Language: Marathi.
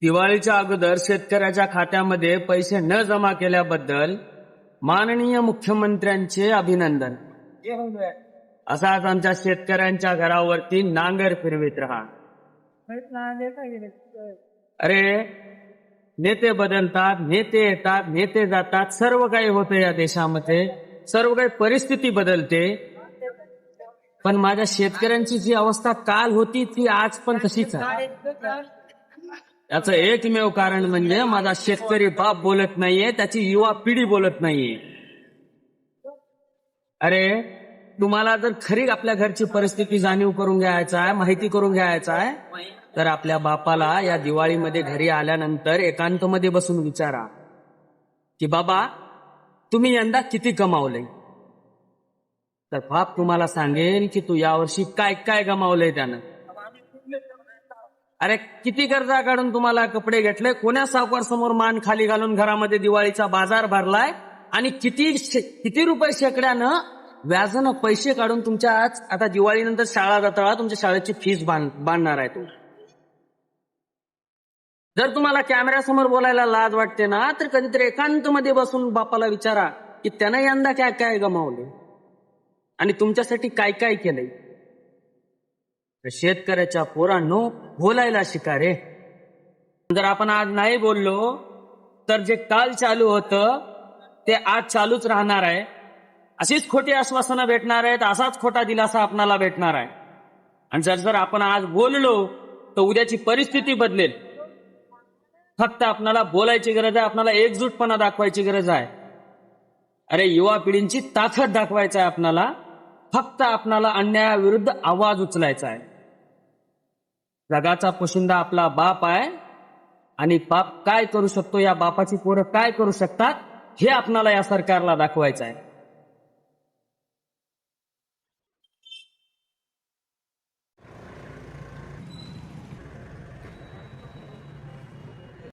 दिवाळीच्या अगोदर शेतकऱ्याच्या खात्यामध्ये पैसे न जमा केल्याबद्दल माननीय मुख्यमंत्र्यांचे अभिनंदन. असाच आमच्या शेतकऱ्यांच्या घरावरती नांगर फिरवीत राहा. अरे नेते बदलतात, नेते येतात, नेते जातात, सर्व काही होते या देशामध्ये, सर्व काही परिस्थिती बदलते, पण माझ्या शेतकऱ्यांची जी अवस्था काल होती ती आज पण तशीच आहे. याचं एकमेव कारण म्हणजे माझा शेतकरी बाप बोलत नाहीये, त्याची युवा पिढी बोलत नाहीये. अरे तुम्हाला जर खरी आपल्या घरची परिस्थिती जाणीव करून घ्यायचा आहे, माहिती करून घ्यायचा आहे, तर आपल्या बापाला या दिवाळीमध्ये घरी आल्यानंतर एकांतमध्ये बसून विचारा की बाबा तुम्ही यंदा किती कमावले. तर बाप तुम्हाला सांगेल की तू यावर्षी काय काय गमावलंय त्यानं. अरे किती कर्जा काढून तुम्हाला कपडे घेतले, कोण्या सावकार समोर मान खाली घालून घरामध्ये दिवाळीचा बाजार भरलाय, आणि किती रुपये शेकड्यानं व्याजानं पैसे काढून तुमच्या आज आता दिवाळीनंतर शाळा जाता तुमच्या शाळेची फीस बांधणार आहे तू. जर तुम्हाला कॅमेऱ्यासमोर बोलायला लाज वाटते ना, तर कधीतरी एकांतमध्ये बसून बापाला विचारा की त्यानं यंदा काय काय गमावले आणि तुमच्यासाठी काय काय केलंय. शेतकऱ्याच्या पोरांनो बोलायला शिका रे. जर आपण आज नाही बोललो तर जे काल चालू होतं ते आज चालूच राहणार आहे. अशीच खोटी आश्वासनं भेटणार आहेत, असाच खोटा दिलासा आपणाला भेटणार आहे. आणि जर आपण आज बोललो तर उद्याची परिस्थिती बदलेल. फक्त आपणाला बोलायची गरज आहे, आपणाला एकजूटपणा दाखवायची गरज आहे. अरे युवा पिढींची ताकद दाखवायचं आहे आपणाला. फक्त आपणाला अन्यायाविरुद्ध आवाज उचलायचा आहे. जगाचा पोशिंदा आपला बाप आहे, आणि बाप काय करू शकतो, या बापाची पोरं काय करू शकतात, हे आपणाला या सरकारला दाखवायचं आहे.